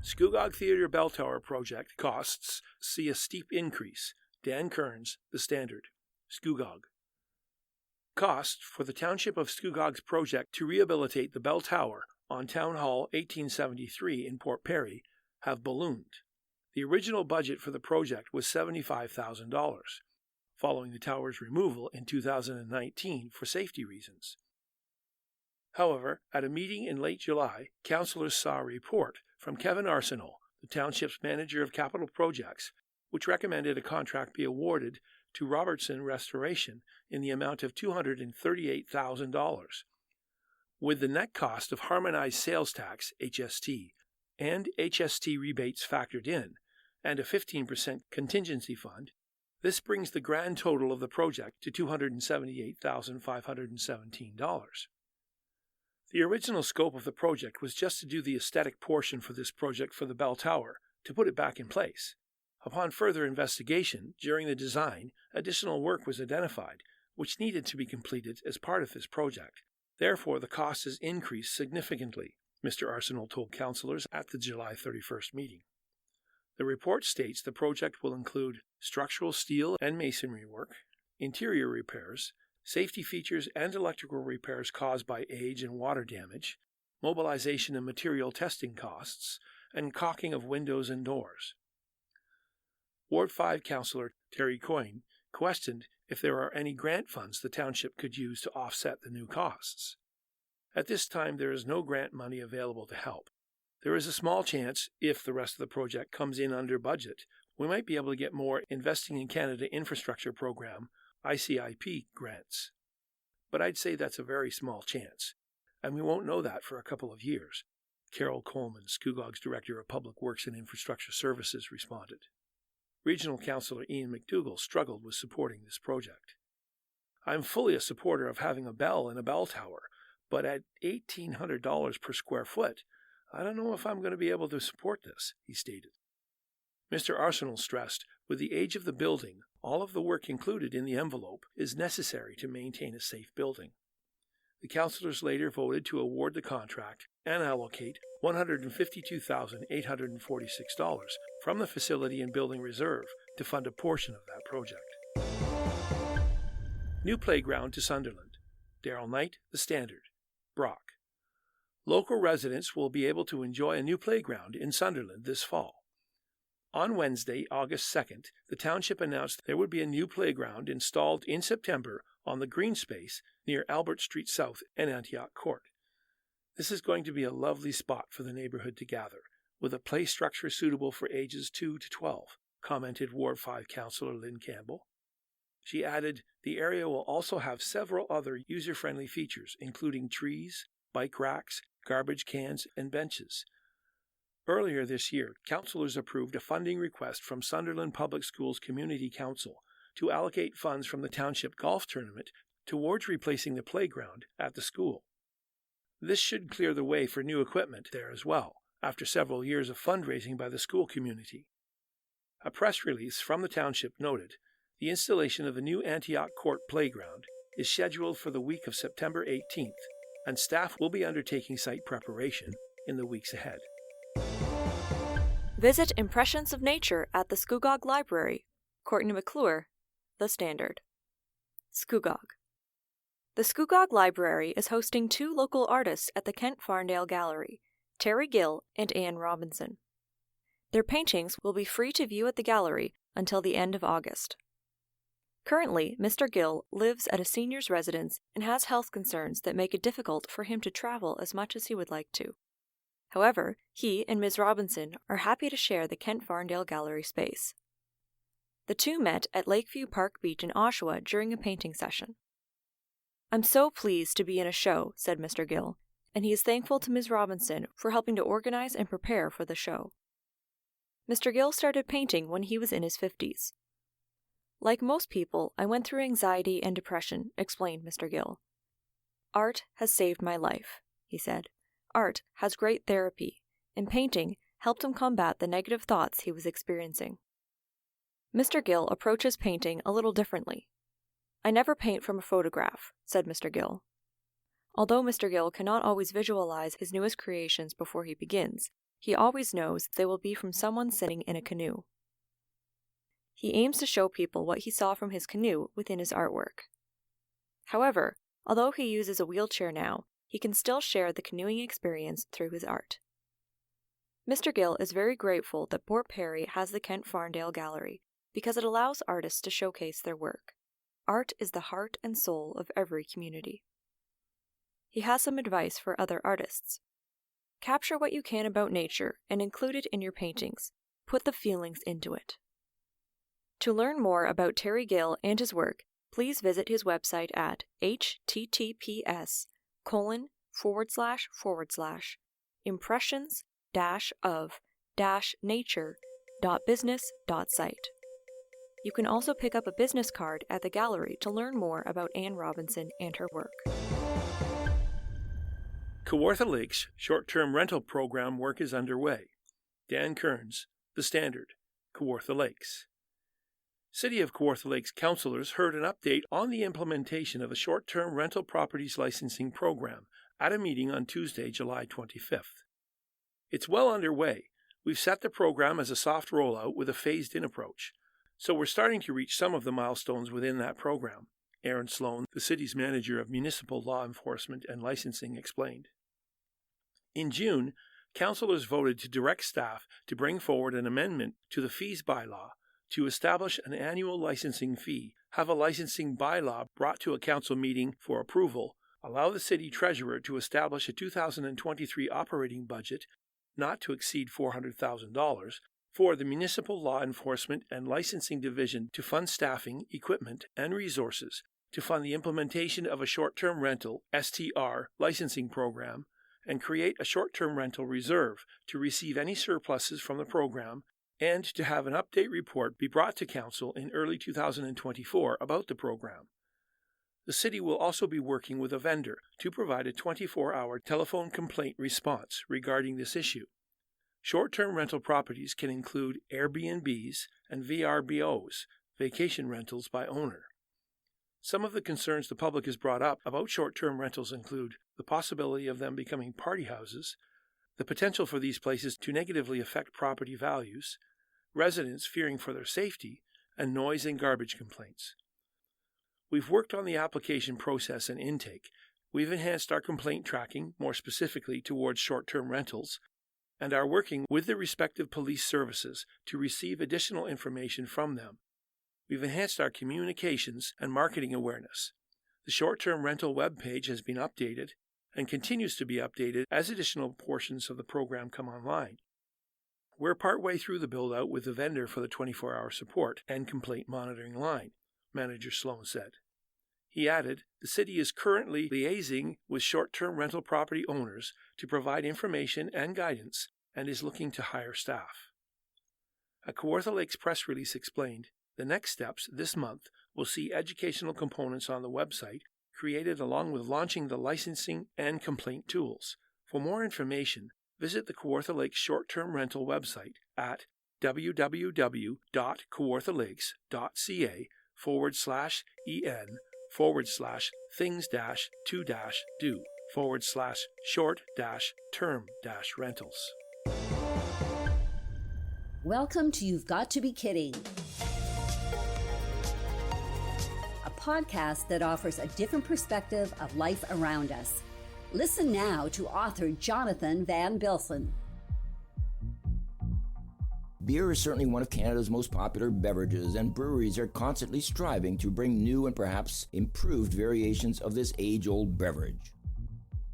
Scugog Theatre Bell Tower project costs see a steep increase. Dan Kearns, The Standard. Scugog. Costs for the Township of Scugog's project to rehabilitate the Bell Tower on Town Hall 1873 in Port Perry have ballooned. The original budget for the project was $75,000, following the tower's removal in 2019 for safety reasons. However, at a meeting in late July, councillors saw a report from Kevin Arsenal, the township's manager of capital projects, which recommended a contract be awarded to Robertson Restoration in the amount of $238,000. With the net cost of harmonized sales tax, HST, and HST rebates factored in, and a 15% contingency fund, this brings the grand total of the project to $278,517. The original scope of the project was just to do the aesthetic portion for this project for the Bell Tower, to put it back in place. Upon further investigation, during the design, additional work was identified, which needed to be completed as part of this project. Therefore, the cost has increased significantly, Mr. Arsenal told councillors at the July 31st meeting. The report states the project will include structural steel and masonry work, interior repairs, safety features and electrical repairs caused by age and water damage, mobilization and material testing costs, and caulking of windows and doors. Ward 5 Councillor Terry Coyne questioned if there are any grant funds the township could use to offset the new costs. At this time, there is no grant money available to help. There is a small chance, if the rest of the project comes in under budget, we might be able to get more Investing in Canada Infrastructure Program, ICIP, grants. But I'd say that's a very small chance, and we won't know that for a couple of years, Carol Coleman, Scugog's Director of Public Works and Infrastructure Services, responded. Regional Councillor Ian McDougall struggled with supporting this project. I'm fully a supporter of having a bell and a bell tower, but at $1,800 per square foot, I don't know if I'm going to be able to support this, he stated. Mr. Arsenal stressed, with the age of the building, all of the work included in the envelope is necessary to maintain a safe building. The councillors later voted to award the contract and allocate $152,846 from the Facility and Building Reserve to fund a portion of that project. New playground to Sunderland. Darrell Knight, The Standard. Brock. Local residents will be able to enjoy a new playground in Sunderland this fall. On Wednesday, August 2nd, the township announced there would be a new playground installed in September on the green space near Albert Street South and Antioch Court. This is going to be a lovely spot for the neighborhood to gather, with a play structure suitable for ages 2 to 12, commented Ward 5 Councillor Lynn Campbell. She added, the area will also have several other user-friendly features, including trees, bike racks, garbage cans, and benches. Earlier this year, councillors approved a funding request from Sunderland Public Schools Community Council to allocate funds from the township golf tournament towards replacing the playground at the school. This should clear the way for new equipment there as well, after several years of fundraising by the school community. A press release from the township noted, the installation of the new Antioch Court playground is scheduled for the week of September 18th, and staff will be undertaking site preparation in the weeks ahead. Visit Impressions of Nature at the Scugog Library. Courtney McClure, The Standard. Scugog. The Scugog Library is hosting 2 local artists at the Kent Farndale Gallery, Terry Gill and Anne Robinson. Their paintings will be free to view at the gallery until the end of August. Currently, Mr. Gill lives at a senior's residence and has health concerns that make it difficult for him to travel as much as he would like to. However, he and Ms. Robinson are happy to share the Kent Farndale Gallery space. The two met at Lakeview Park Beach in Oshawa during a painting session. I'm so pleased to be in a show, said Mr. Gill, and he is thankful to Ms. Robinson for helping to organize and prepare for the show. Mr. Gill started painting when he was in his 50s. Like most people, I went through anxiety and depression, explained Mr. Gill. Art has saved my life, he said. Art has great therapy, and painting helped him combat the negative thoughts he was experiencing. Mr. Gill approaches painting a little differently. I never paint from a photograph, said Mr. Gill. Although Mr. Gill cannot always visualize his newest creations before he begins, He always knows they will be from someone sitting in a canoe. He aims to show people what he saw from his canoe within his artwork. However, although he uses a wheelchair now, he can still share the canoeing experience through his art. Mr. Gill is very grateful that Port Perry has the Kent Farndale Gallery because it allows artists to showcase their work. Art is the heart and soul of every community. He has some advice for other artists. Capture what you can about nature and include it in your paintings. Put the feelings into it. To learn more about Terry Gill and his work, please visit his website at https://impressions-of-nature.business.site. You can also pick up a business card at the gallery to learn more about Anne Robinson and her work. Kawartha Lakes short-term rental program work is underway. Dan Kearns, The Standard, Kawartha Lakes. City of Kawartha Lakes councillors heard an update on the implementation of a short-term rental properties licensing program at a meeting on Tuesday, July 25th. It's well underway. We've set the program as a soft rollout with a phased-in approach, so we're starting to reach some of the milestones within that program, Aaron Sloan, the city's manager of municipal law enforcement and licensing, explained. In June, councillors voted to direct staff to bring forward an amendment to the fees bylaw to establish an annual licensing fee, have a licensing bylaw brought to a council meeting for approval, allow the city treasurer to establish a 2023 operating budget not to exceed $400,000 for the Municipal Law Enforcement and Licensing Division to fund staffing, equipment, and resources to fund the implementation of a short-term rental (STR) licensing program, and create a short-term rental reserve to receive any surpluses from the program, and to have an update report be brought to Council in early 2024 about the program. The City will also be working with a vendor to provide a 24-hour telephone complaint response regarding this issue. Short-term rental properties can include Airbnbs and VRBOs, vacation rentals by owner. Some of the concerns the public has brought up about short-term rentals include the possibility of them becoming party houses, the potential for these places to negatively affect property values, residents fearing for their safety, and noise and garbage complaints. We've worked on the application process and intake. We've enhanced our complaint tracking, more specifically towards short-term rentals, and are working with the respective police services to receive additional information from them. We've enhanced our communications and marketing awareness. The short-term rental webpage has been updated and continues to be updated as additional portions of the program come online. We're partway through the build-out with the vendor for the 24-hour support and complaint monitoring line, Manager Sloan said. He added, the city is currently liaising with short-term rental property owners to provide information and guidance and is looking to hire staff. A Kawartha Lakes press release explained, the next steps this month will see educational components on the website created along with launching the licensing and complaint tools. For more information, visit the Kawartha Lakes short-term rental website at www.kawarthalakes.ca/things-to-do/short-term-rentals. Welcome to You've Got to Be Kidding, a podcast that offers a different perspective of life around us. Listen now to author Jonathan van Bilsen. Beer is certainly one of Canada's most popular beverages, and breweries are constantly striving to bring new and perhaps improved variations of this age-old beverage.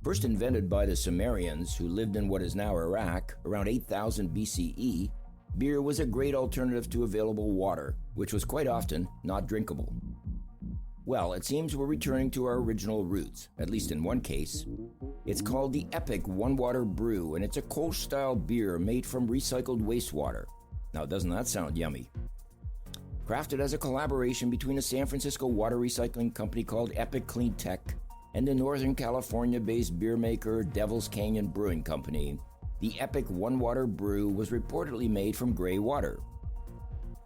First invented by the Sumerians, who lived in what is now Iraq, around 8000 BCE, beer was a great alternative to available water, which was quite often not drinkable. Well, it seems we're returning to our original roots, at least in one case. It's called the Epic One Water Brew, and it's a Kolsch-style beer made from recycled wastewater. Now, doesn't that sound yummy? Crafted as a collaboration between a San Francisco water recycling company called Epic Clean Tech and the Northern California-based beer maker Devil's Canyon Brewing Company, the Epic One Water Brew was reportedly made from gray water.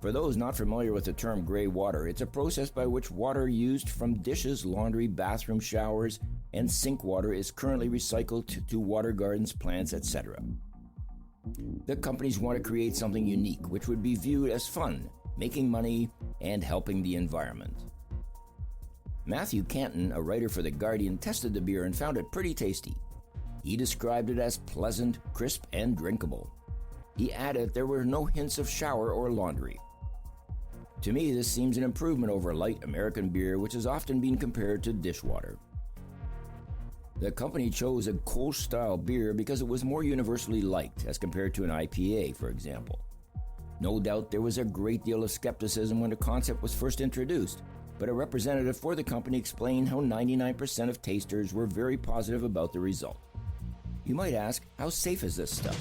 For those not familiar with the term gray water, it's a process by which water used from dishes, laundry, bathroom showers, and sink water is currently recycled to water gardens, plants, etc. The companies want to create something unique, which would be viewed as fun, making money, and helping the environment. Matthew Canton, a writer for The Guardian, tested the beer and found it pretty tasty. He described it as pleasant, crisp, and drinkable. He added there were no hints of shower or laundry. To me, this seems an improvement over light American beer, which has often been compared to dishwater. The company chose a Kolsch-style beer because it was more universally liked as compared to an IPA, for example. No doubt there was a great deal of skepticism when the concept was first introduced, but a representative for the company explained how 99% of tasters were very positive about the result. You might ask, how safe is this stuff?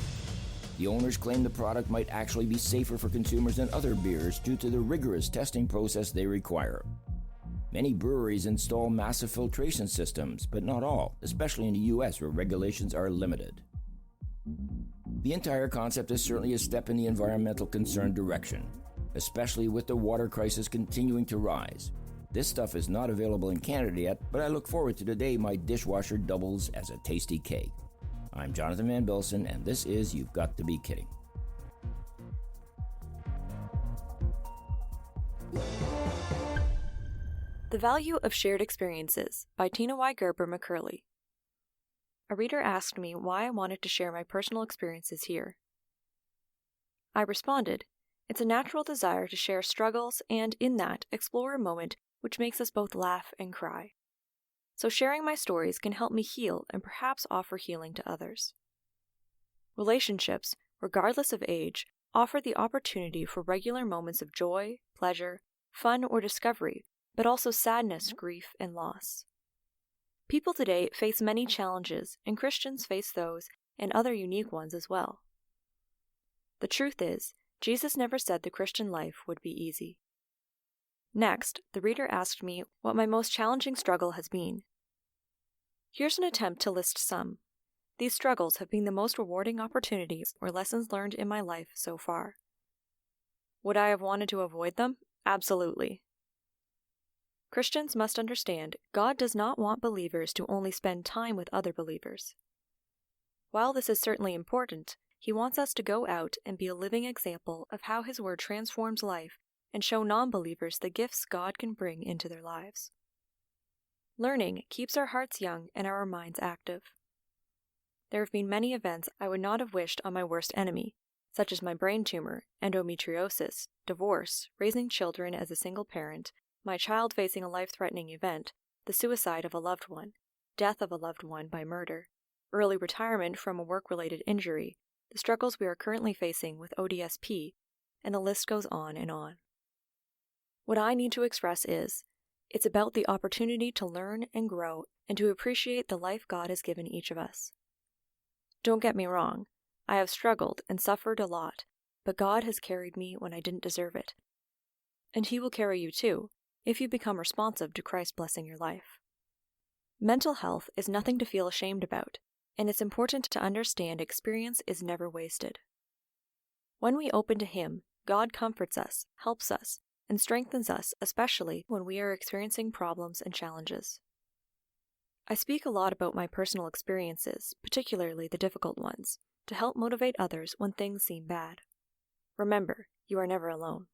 The owners claim the product might actually be safer for consumers than other beers due to the rigorous testing process they require. Many breweries install massive filtration systems, but not all, especially in the US where regulations are limited. The entire concept is certainly a step in the environmental concern direction, especially with the water crisis continuing to rise. This stuff is not available in Canada yet, but I look forward to the day my dishwasher doubles as a tasty cake. I'm Jonathan van Bilsen, and this is You've Got to Be Kidding. The Value of Shared Experiences by Tina Y. Gerber McCurley. A reader asked me why I wanted to share my personal experiences here. I responded, it's a natural desire to share struggles and, in that, explore a moment which makes us both laugh and cry. So sharing my stories can help me heal and perhaps offer healing to others. Relationships, regardless of age, offer the opportunity for regular moments of joy, pleasure, fun, or discovery, but also sadness, grief, and loss. People today face many challenges, and Christians face those and other unique ones as well. The truth is, Jesus never said the Christian life would be easy. Next, the reader asked me what my most challenging struggle has been. Here's an attempt to list some. These struggles have been the most rewarding opportunities or lessons learned in my life so far. Would I have wanted to avoid them? Absolutely. Christians must understand God does not want believers to only spend time with other believers. While this is certainly important, He wants us to go out and be a living example of how His Word transforms life and show non-believers the gifts God can bring into their lives. Learning keeps our hearts young and our minds active. There have been many events I would not have wished on my worst enemy, such as my brain tumor, endometriosis, divorce, raising children as a single parent, my child facing a life-threatening event, the suicide of a loved one, death of a loved one by murder, early retirement from a work-related injury, the struggles we are currently facing with ODSP, and the list goes on and on. What I need to express is, it's about the opportunity to learn and grow and to appreciate the life God has given each of us. Don't get me wrong, I have struggled and suffered a lot, but God has carried me when I didn't deserve it. And He will carry you too, if you become responsive to Christ blessing your life. Mental health is nothing to feel ashamed about, and it's important to understand experience is never wasted. When we open to Him, God comforts us, helps us, and strengthens us, especially when we are experiencing problems and challenges. I speak a lot about my personal experiences, particularly the difficult ones, to help motivate others when things seem bad. Remember, you are never alone.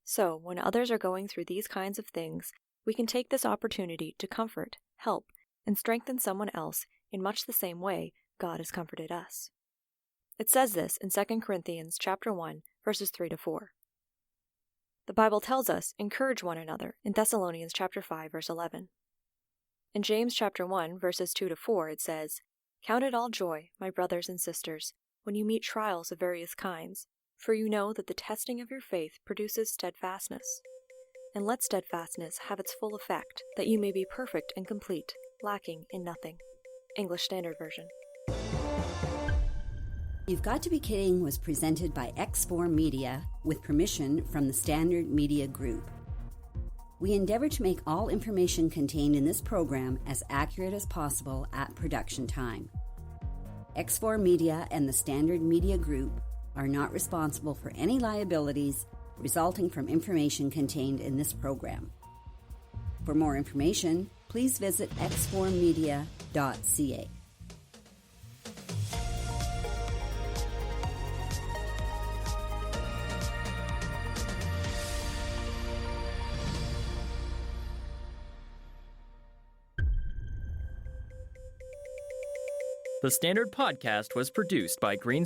So, when others are going through these kinds of things, we can take this opportunity to comfort, help, and strengthen someone else in much the same way God has comforted us. It says this in 2 Corinthians chapter 1, verses 3-4. The Bible tells us, encourage one another in Thessalonians chapter 5, verse 11. In James chapter 1, verses 2-4, it says, count it all joy, my brothers and sisters, when you meet trials of various kinds, for you know that the testing of your faith produces steadfastness. And let steadfastness have its full effect, that you may be perfect and complete, lacking in nothing. English Standard Version. You've Got to Be Kidding was presented by X4 Media with permission from the Standard Media Group. We endeavor to make all information contained in this program as accurate as possible at production time. X4 Media and the Standard Media Group are not responsible for any liabilities resulting from information contained in this program. For more information, please visit x4media.ca. The Standard Podcast was produced by Green